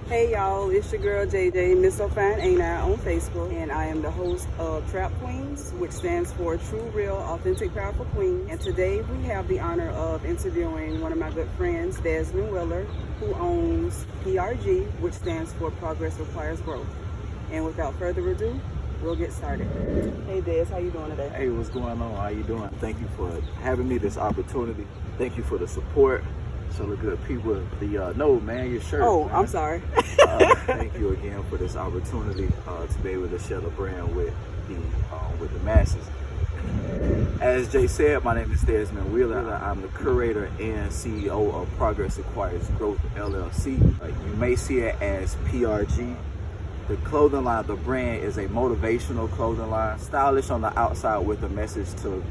Hey y'all, it's your girl JJ, Miss So Fine Ain't I on Facebook, and I am the host of TRAP Kweens, which stands for True, Real, Authentic, Powerful Queen. And today we have the honor of interviewing one of my good friends, Dezmond, who owns PRG, which stands for Progress Requires Growth. And without further ado, we'll get started. Hey Des, how you doing today? Hey, what's going on? How you doing? Thank you for having me this opportunity. Thank you for the support. So the good people, no man, your shirt. Oh, man. I'm sorry. Thank you again for this opportunity to be able to share the brand with the masses. As Jay said, my name is Dezmond Wheeler. I'm the curator and CEO of Progress Requires Growth LLC. You may see it as PRG. The clothing line, the brand is a motivational clothing line, stylish on the outside with a message to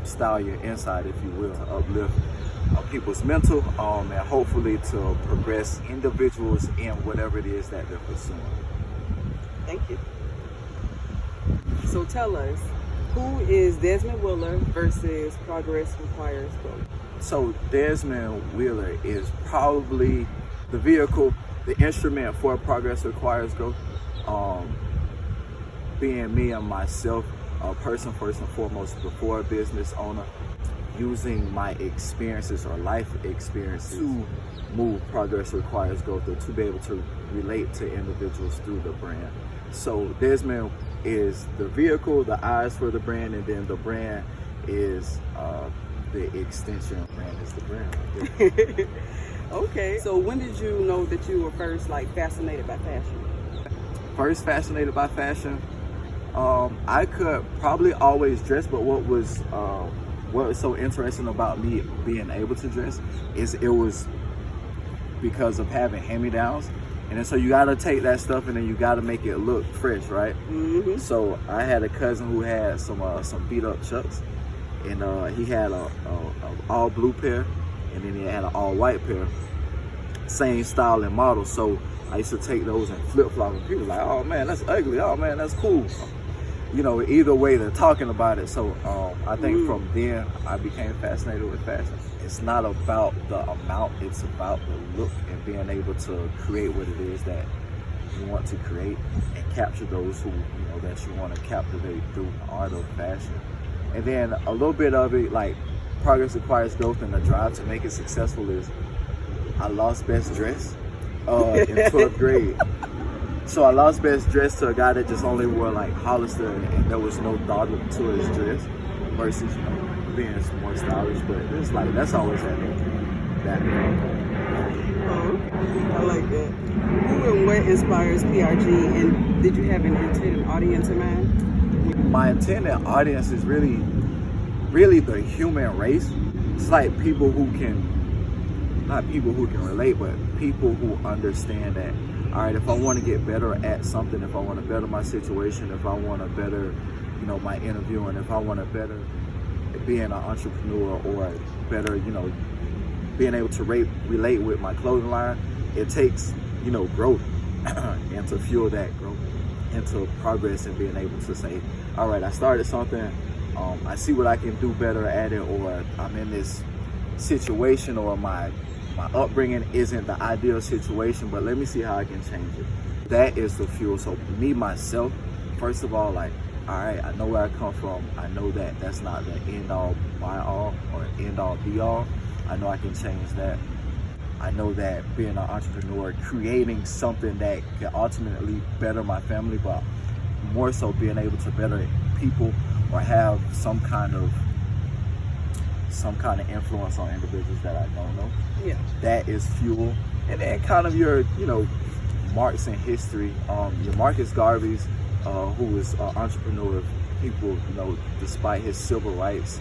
style your inside, if you will, to uplift people's mental and hopefully to progress individuals in whatever it is that they're pursuing. Thank you. So tell us, who is Dezmond Wheeler versus Progress Requires Growth? So Dezmond Wheeler is probably the vehicle, the instrument for Progress Requires Growth. Being me and myself, a person first and foremost before a business owner, using my experiences or life experiences to move Progress Requires Growth, or to be able to relate to individuals through the brand. So Dezmond is the vehicle, the eyes for the brand, and then the brand is the extension. Brand is the brand. Okay. So when did you know that you were first fascinated by fashion? First fascinated by fashion, I could probably always dress, but what was so interesting about me being able to dress is it was because of having hand-me-downs. And then so you gotta take that stuff and then you gotta make it look fresh, right? Mm-hmm. So I had a cousin who had some beat up Chucks, and he had a all blue pair, and then he had an all white pair, same style and model. So I used to take those and flip flop, and people were like, oh man, that's ugly. Oh man, that's cool. You know, either way they're talking about it. So I think from then I became fascinated with fashion. It's not about the amount, it's about the look and being able to create what it is that you want to create and capture those who, that you want to captivate through the art of fashion. And then a little bit of it, like Progress Requires Growth, and the drive to make it successful is I lost best dress in 12th grade. So I lost best dress to a guy that just only wore Hollister, and there was no thought to his dress versus being more stylish. But it's that's always that. Oh, I like that. Who and what inspires PRG, and did you have an intended audience in mind? My intended audience is really the human race. It's like people who can, not people who can relate, but people who understand that, all right, if I want to get better at something, if I want to better my situation, if I want to better, my interviewing, if I want to better being an entrepreneur, or better, being able to relate with my clothing line, it takes, growth and to fuel that growth into progress and being able to say, all right, I started something, I see what I can do better at it, or I'm in this situation, or my upbringing isn't the ideal situation, but let me see how I can change it. That is the fuel. So me, myself, first of all, all right, I know where I come from. I know that that's not the end all, by all, or end all, be all. I know I can change that. I know that being an entrepreneur, creating something that can ultimately better my family, but more so being able to better people, or have some kind of influence on individuals that I don't know. Yeah. That is fuel. And then kind of your, marks in history. Your Marcus Garvey's, who was an entrepreneur, people, despite his civil rights,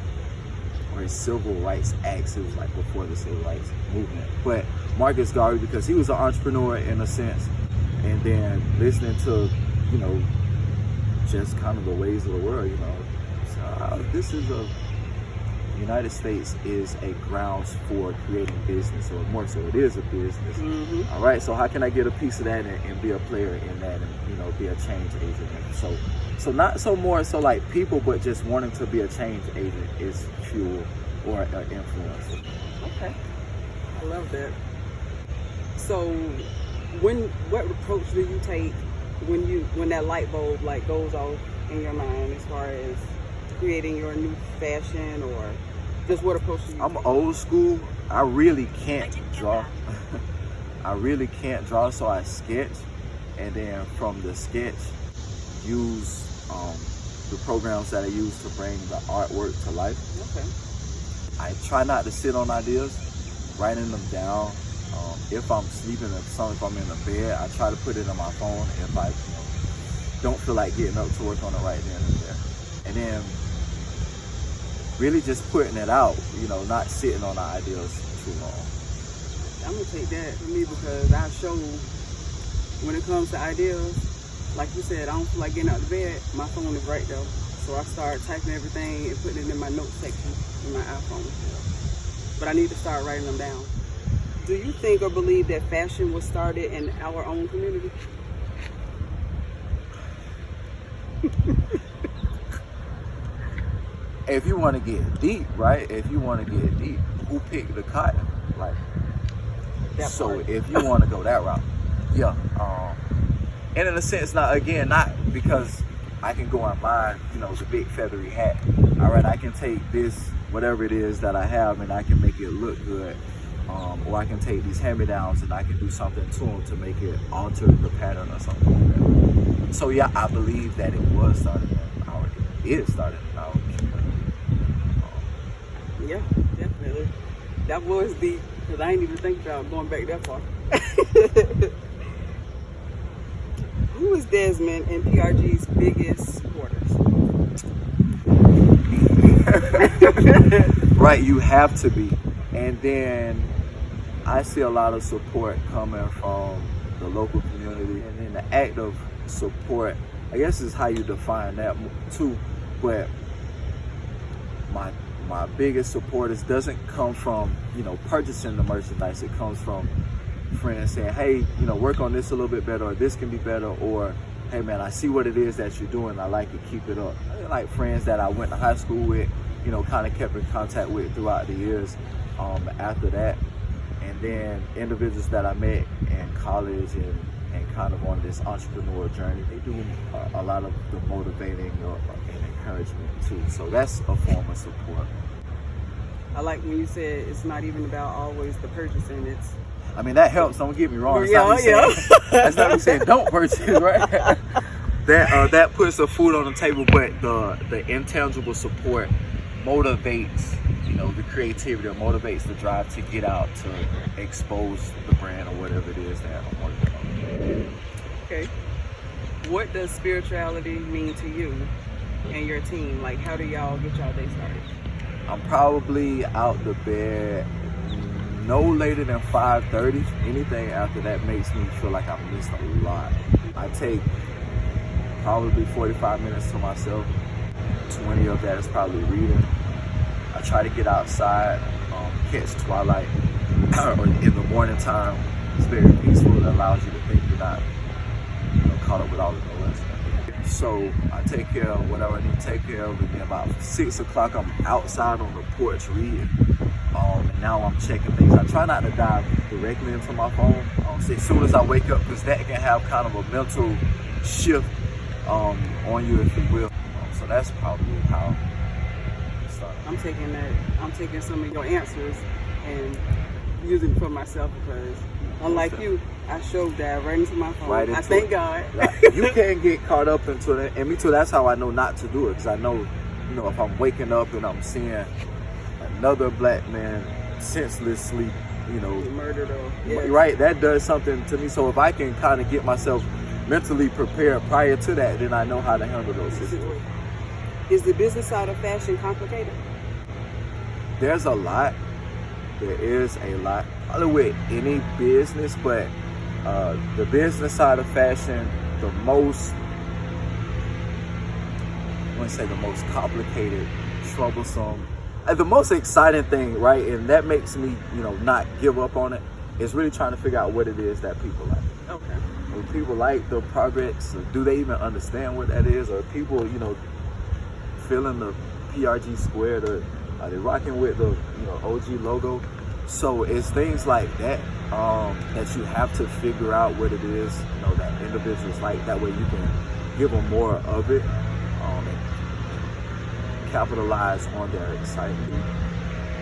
or his civil rights acts, it was before the civil rights movement. But Marcus Garvey, because he was an entrepreneur in a sense, and then listening to, just kind of the ways of the world, so United States is a grounds for creating business, or more so it is a business. Mm-hmm. All right, so how can I get a piece of that and be a player in that, and be a change agent? So not so more so people, but just wanting to be a change agent is fuel or influence. Okay, I love that. So what approach do you take when that light bulb like goes off in your mind as far as creating your new fashion, or just what approach do you I'm take? old school. I really can't draw. I really can't draw, so I sketch, and then from the sketch, use the programs that I use to bring the artwork to life. Okay. I try not to sit on ideas, writing them down. If I'm sleeping, if I'm in the bed, I try to put it on my phone if I don't feel like getting up to work on it right then and there. And then really just putting it out, not sitting on the ideas too long. I'm gonna take that for me because I show when it comes to ideas, like you said, I don't feel like getting out of bed. My phone is right there, so I start typing everything and putting it in my notes section in my iPhone. But I need to start writing them down. Do you think or believe that fashion was started in our own community? If you want to get deep, right? If you want to get deep, who picked the cotton? Like, so if you want to go that route, yeah. And in a sense, not because I can go and buy, the big feathery hat. All right, I can take this, whatever it is that I have, and I can make it look good. Or I can take these hand-me-downs and I can do something to them to make it alter the pattern or something like that. So yeah, I believe that it was started in our community. Yeah, definitely. That was deep because I didn't even think about going back that far. Who is Dezmond and PRG's biggest supporters? Right, you have to be. And then I see a lot of support coming from the local community, and then the act of support, I guess, is how you define that too. But my biggest supporters doesn't come from purchasing the merchandise. It comes from friends saying, hey, work on this a little bit better, or this can be better, or hey man, I see what it is that you're doing, I like it, keep it up. I like friends that I went to high school with, kind of kept in contact with throughout the years. After that, and then individuals that I met in college and kind of on this entrepreneur journey, they do a lot of the motivating and encouragement too. So that's a form of support. I like when you said it's not even about always the purchasing. That helps. Don't get me wrong. That's not me saying don't purchase, right? That puts the food on the table, but the intangible support motivates. The creativity, or motivates the drive to get out to expose the brand or whatever it is that I'm working on. Okay. What does spirituality mean to you and your team? Like, how do y'all get y'all day started? I'm probably out the bed no later than 5:30. Anything after that makes me feel like I missed a lot. I take probably 45 minutes to myself. 20 of that is probably reading. I try to get outside, catch twilight, or in the morning time. It's very peaceful. It allows you to think you're not caught up with all the noise. So I take care of whatever I need to take care of, and then about 6 o'clock I'm outside on the porch reading. And now I'm checking things. I try not to dive directly into my phone as soon as I wake up, because that can have kind of a mental shift on you, if you will. So that's probably how. I'm taking some of your answers and using it for myself, because unlike you, I showed that right into my phone. I thank God. You can't get caught up into it, and me too. That's how I know not to do it, because I know, if I'm waking up and I'm seeing another black man senselessly, murdered, right, that does something to me. So if I can kind of get myself mentally prepared prior to that, then I know how to handle those situations. Is the business side of fashion complicated? There's a lot. There is a lot. Probably with any business, but the business side of fashion, the most complicated, troublesome, the most exciting thing, right? And that makes me, not give up on it, is really trying to figure out what it is that people like. Okay. Do people like the progress? Do they even understand what that is? Or people, feeling the PRG squared, or are they rocking with the OG logo? So it's things like that that you have to figure out what it is, that individuals like. That way you can give them more of it and capitalize on their excitement.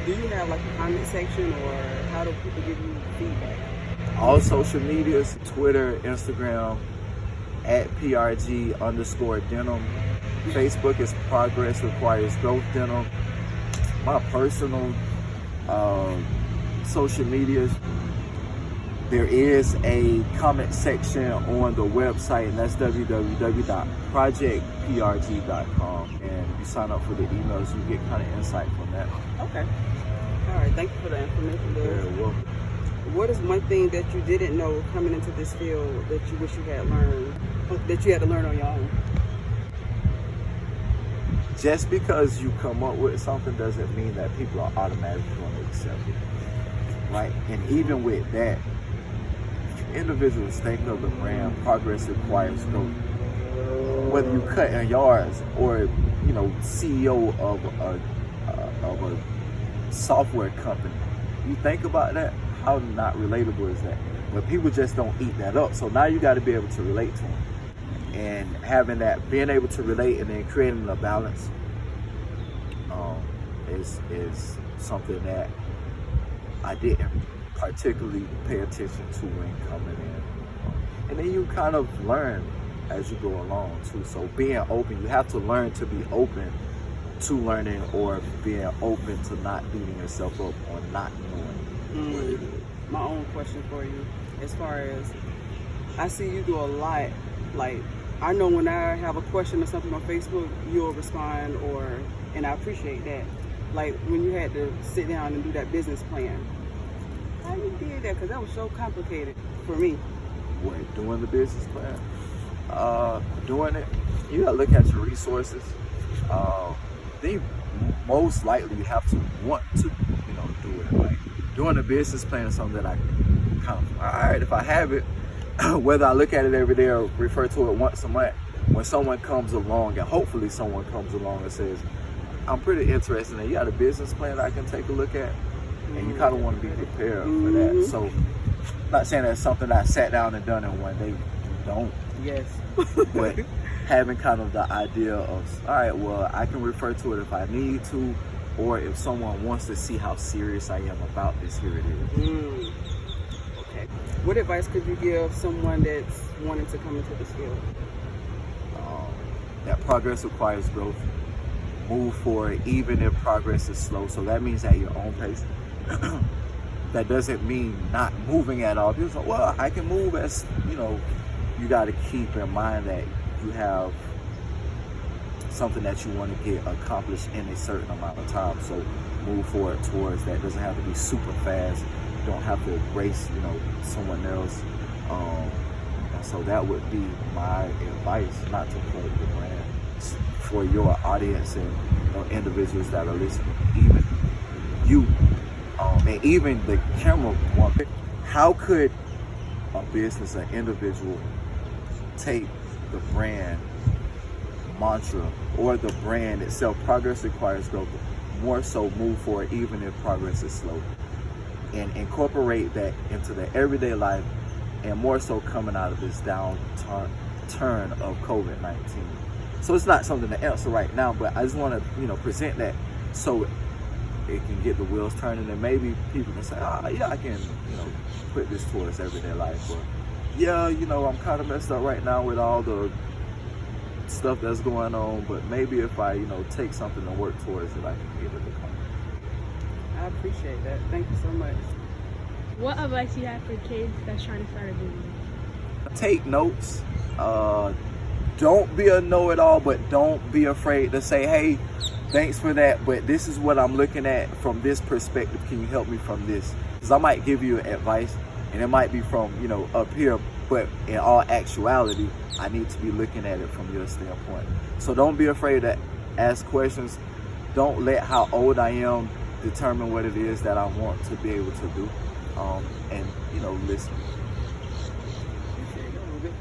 Do you have like a comment section, or how do people give you feedback? All social medias, Twitter, Instagram, at PRG_denim. Facebook is Progress Requires Growth Denim. My personal social medias, there is a comment section on the website, and that's www.projectprg.com. And if you sign up for the emails, you get kind of insight from that. Okay. All right. Thank you for the information, Des. You're welcome. What is one thing that you didn't know coming into this field that you wish you had learned, that you had to learn on your own? Just because you come up with something doesn't mean that people are automatically going to accept it, right? And even with that, individuals think of the brand Progress Requires Growth. Whether you cutting yards or CEO of a software company, you think about that. How not relatable is that? But people just don't eat that up. So now you got to be able to relate to them. And having that, being able to relate and then creating a balance is something that I didn't particularly pay attention to when coming in. And then you kind of learn as you go along too. So being open, you have to learn to be open to learning, or being open to not beating yourself up or not knowing what it is. My own question for you, as far as I see you do a lot, like I know when I have a question or something on Facebook, you'll respond, and I appreciate that. Like when you had to sit down and do that business plan, how you did that? Because that was so complicated for me. What, doing the business plan? Doing it, you gotta look at your resources. Then most likely you have to want to, do it. Like doing a business plan is something that I kind of, all right, if I have it, whether I look at it every day or refer to it once a month, when someone comes along, and hopefully someone comes along and says, I'm pretty interested in, you got a business plan I can take a look at, and you kind of want to be prepared for that. So, not saying that's something I sat down and done in one day. You don't. Yes. But having kind of the idea of, all right, well, I can refer to it if I need to, or if someone wants to see how serious I am about this, here it is. Okay. What advice could you give someone that's wanting to come into this field? That progress requires growth. Move forward, even if progress is slow. So that means at your own pace. That doesn't mean not moving at all. People say, well, I can move as, you got to keep in mind that you have something that you want to get accomplished in a certain amount of time. So move forward towards that. It doesn't have to be super fast. You don't have to race, someone else. And so that would be my advice, not to plug the brand, for your audience and individuals that are listening, even you, and even the camera woman. How could a business, an individual, take the brand mantra or the brand itself, progress requires growth, more so move forward even if progress is slow, and incorporate that into the everyday life, and more so coming out of this downturn of COVID-19. So it's not something to answer right now, but I just want to, present that so it can get the wheels turning, and maybe people can say, yeah, I can, put this towards everyday life. Or, yeah, I'm kind of messed up right now with all the stuff that's going on, but maybe if I, take something and work towards it, I can get it to come. I appreciate that. Thank you so much. What advice do you have for kids that's trying to start a business? Take notes. Don't be a know-it-all, but don't be afraid to say, hey, thanks for that, but this is what I'm looking at from this perspective. Can you help me from this? Because I might give you advice, and it might be from, up here, but in all actuality, I need to be looking at it from your standpoint. So don't be afraid to ask questions. Don't let how old I am determine what it is that I want to be able to do, and, listen.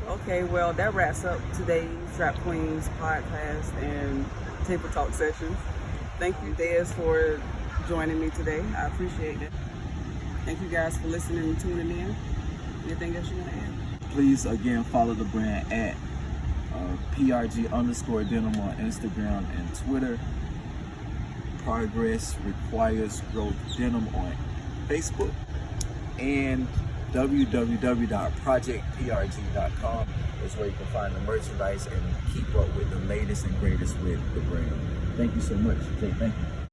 Okay, well, that wraps up today's TRAP Kweens podcast and table talk sessions. Thank you, Des, for joining me today. I appreciate it. Thank you guys for listening and tuning in. Anything else you want to add? Please, again, follow the brand at PRG_denim on Instagram and Twitter. Progress Requires Growth Denim on Facebook. And www.projectprg.com is where you can find the merchandise and keep up with the latest and greatest with the brand. Thank you so much. Okay, thank you.